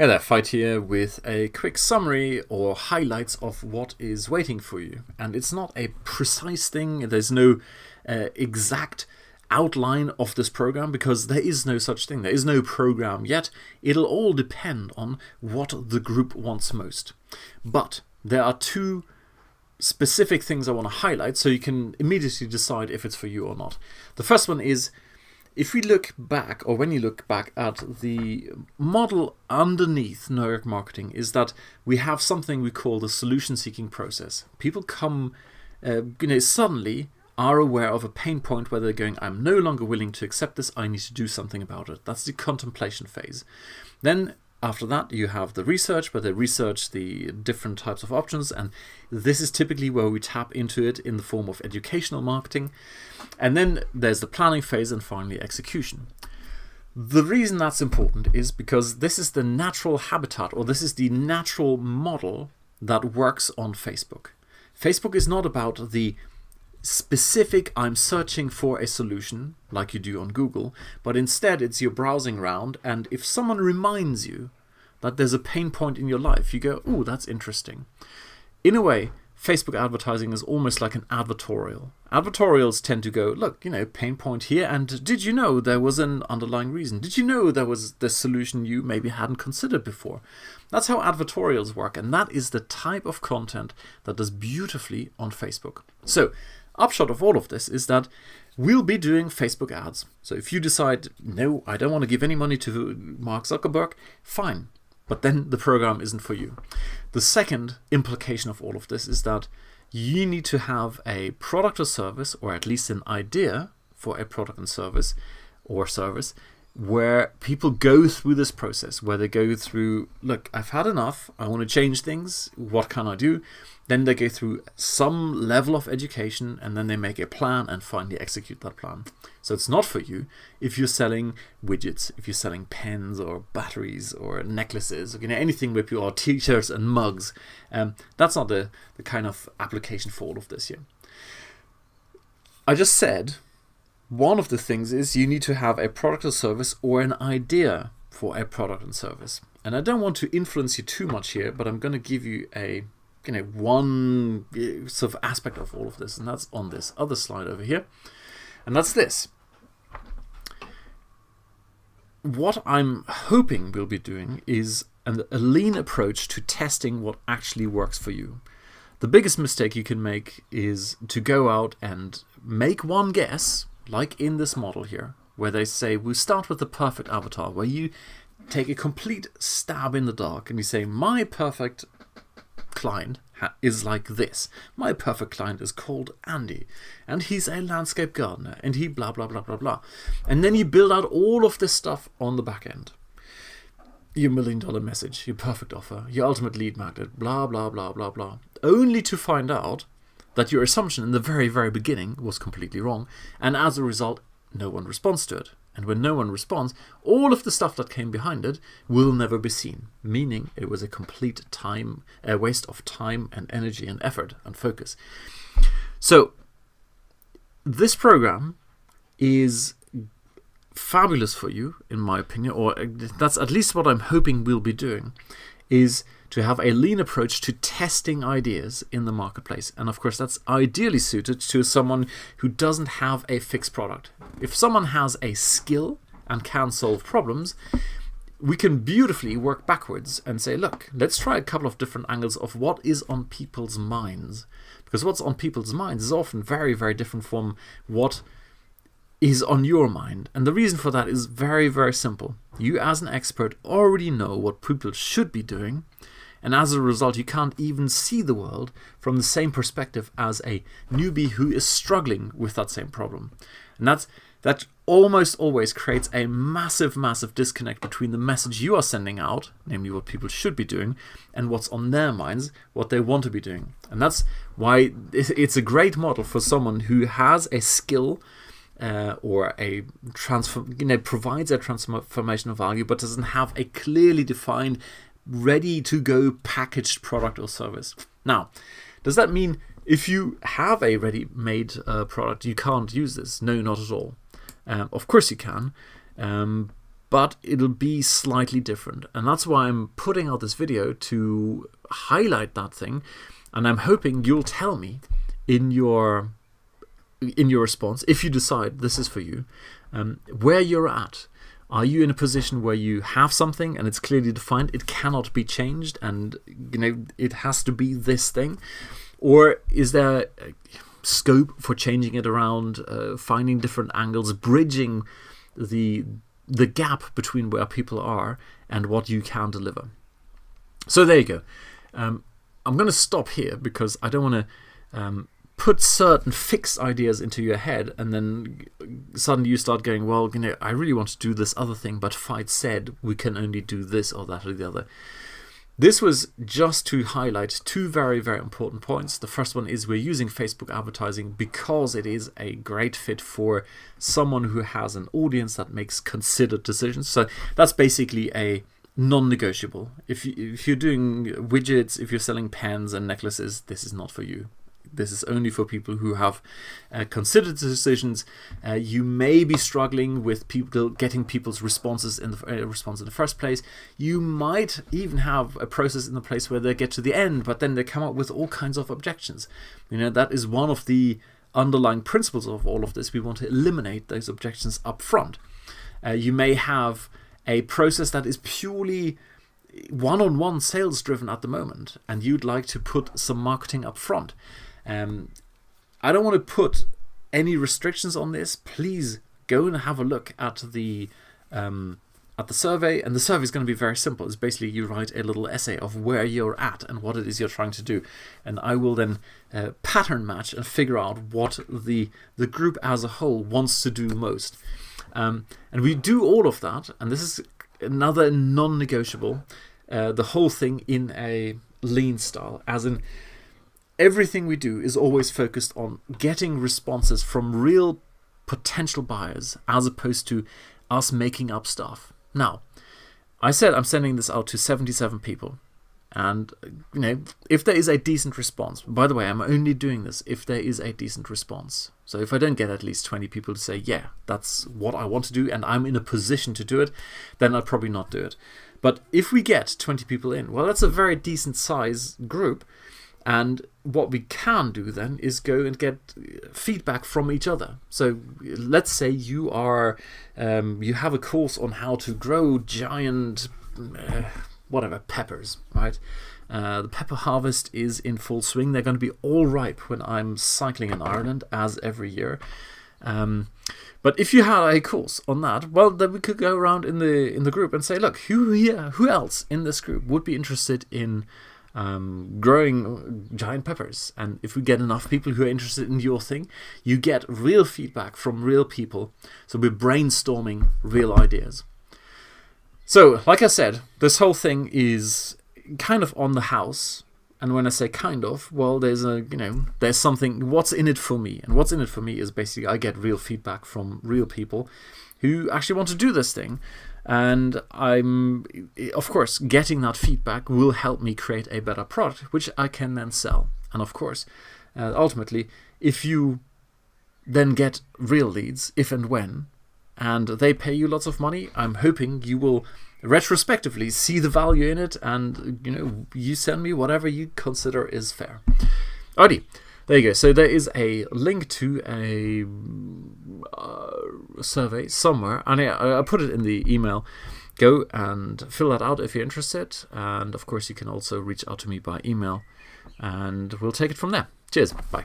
Hey there, Fight here with a quick summary or highlights of what is waiting for you. And it's not a precise thing, there's no exact outline of this program because there is no such thing. There is no program yet. It'll all depend on what the group wants most. But there are two specific things I want to highlight so you can immediately decide if it's for you or not. The first one is, if we look back, or when you look back at the model underneath network marketing, is that we have something we call the solution-seeking process. People come, suddenly are aware of a pain point where they're going, I'm no longer willing to accept this, I need to do something about it. That's the contemplation phase. Then after that, you have the research, where they research the different types of options, and this is typically where we tap into it in the form of educational marketing. And then there's the planning phase, and finally execution. The reason that's important is because this is the natural habitat, or this is the natural model that works on Facebook. Facebook is not about the specific, I'm searching for a solution like you do on Google, but instead it's you're browsing around, and if someone reminds you that there's a pain point in your life, you go, oh, that's interesting. In a way, Facebook advertising is almost like an advertorial. Advertorials tend to go, look, pain point here, and did you know there was an underlying reason? Did you know there was the solution you maybe hadn't considered before? That's how advertorials work, and that is the type of content that does beautifully on Facebook. So, upshot of all of this is that we'll be doing Facebook ads. So if you decide, no, I don't want to give any money to Mark Zuckerberg, fine. But then the program isn't for you. The second implication of all of this is that you need to have a product or service, or at least an idea for a product and service, where people go through this process, where they go through, look, I've had enough, I want to change things, what can I do? Then they go through some level of education, and then they make a plan and finally execute that plan. So it's not for you if you're selling widgets, if you're selling pens or batteries or necklaces, or anything with your t-shirts and mugs. That's not the kind of application for all of this here. I just said one of the things is you need to have a product or service or an idea for a product and service. And I don't want to influence you too much here, but I'm going to give you one sort of aspect of all of this, and that's on this other slide over here. And that's this. What I'm hoping we'll be doing is a lean approach to testing what actually works for you. The biggest mistake you can make is to go out and make one guess, like in this model here, where they say we start with the perfect avatar, where you take a complete stab in the dark and you say, my perfect client is like this. My perfect client is called Andy, and he's a landscape gardener, and he blah blah blah blah blah. And then you build out all of this stuff on the back end. Your $1 million message, your perfect offer, your ultimate lead magnet, blah blah blah blah blah. Only to find out that your assumption in the very, very beginning was completely wrong, and as a result, no one responds to it. And when no one responds, all of the stuff that came behind it will never be seen, meaning it was a complete waste of time and energy and effort and focus. So this program is fabulous for you, in my opinion, or that's at least what I'm hoping we'll be doing, is to have a lean approach to testing ideas in the marketplace. And of course, that's ideally suited to someone who doesn't have a fixed product. If someone has a skill and can solve problems, we can beautifully work backwards and say, look, let's try a couple of different angles of what is on people's minds. Because what's on people's minds is often very, very different from what is on your mind. And the reason for that is very, very simple. You as an expert already know what people should be doing, and as a result, you can't even see the world from the same perspective as a newbie who is struggling with that same problem. And that almost always creates a massive, massive disconnect between the message you are sending out, namely what people should be doing, and what's on their minds, what they want to be doing. And that's why it's a great model for someone who has a skill or provides a transformational value, but doesn't have a clearly defined, ready-to-go packaged product or service. Now, does that mean if you have a ready-made product, you can't use this? No, not at all. Of course you can. but it'll be slightly different. And that's why I'm putting out this video, to highlight that thing. And I'm hoping you'll tell me in your response, if you decide this is for you, where you're at. Are you in a position where you have something and it's clearly defined, it cannot be changed, and it has to be this thing? Or is there scope for changing it around, finding different angles, bridging the gap between where people are and what you can deliver? So there you go. I'm going to stop here because I don't want to put certain fixed ideas into your head and then suddenly you start going, well, I really want to do this other thing, but Veit said we can only do this or that or the other. This was just to highlight two very, very important points. The first one is we're using Facebook advertising because it is a great fit for someone who has an audience that makes considered decisions. So that's basically a non-negotiable. If you're doing widgets, if you're selling pens and necklaces, this is not for you. This is only for people who have considered decisions. You may be struggling with getting people's responses in the first place. You might even have a process in the place where they get to the end, but then they come up with all kinds of objections. That is one of the underlying principles of all of this. We want to eliminate those objections up front. You may have a process that is purely one-on-one sales driven at the moment, and you'd like to put some marketing up front. I don't want to put any restrictions on this. Please go and have a look at the survey, and the survey is going to be very simple. It's basically you write a little essay of where you're at and what it is you're trying to do, and I will then pattern match and figure out what the group as a whole wants to do most. And we do all of that, and this is another non-negotiable, the whole thing in a lean style, as in everything we do is always focused on getting responses from real potential buyers as opposed to us making up stuff. Now, I said I'm sending this out to 77 people. And, if there is a decent response, by the way, I'm only doing this if there is a decent response. So if I don't get at least 20 people to say, yeah, that's what I want to do and I'm in a position to do it, then I'll probably not do it. But if we get 20 people in, well, that's a very decent size group. And what we can do then is go and get feedback from each other. So let's say you have a course on how to grow giant, peppers, right? The pepper harvest is in full swing. They're going to be all ripe when I'm cycling in Ireland, as every year. But if you had a course on that, well, then we could go around in the group and say, look, who else in this group would be interested in growing giant peppers? And if we get enough people who are interested in your thing, you get real feedback from real people. So we're brainstorming real ideas. So, like I said, this whole thing is kind of on the house. And when I say kind of, well, there's something, what's in it for me? And what's in it for me is basically I get real feedback from real people who actually want to do this thing. And of course, getting that feedback will help me create a better product, which I can then sell. And of course, ultimately, if you then get real leads, if and when, and they pay you lots of money, I'm hoping you will retrospectively see the value in it, and you send me whatever you consider is fair. Alrighty, there you go. So there is a link to a survey somewhere, and I put it in the email. Go and fill that out if you're interested, and of course you can also reach out to me by email, and we'll take it from there. Cheers, bye.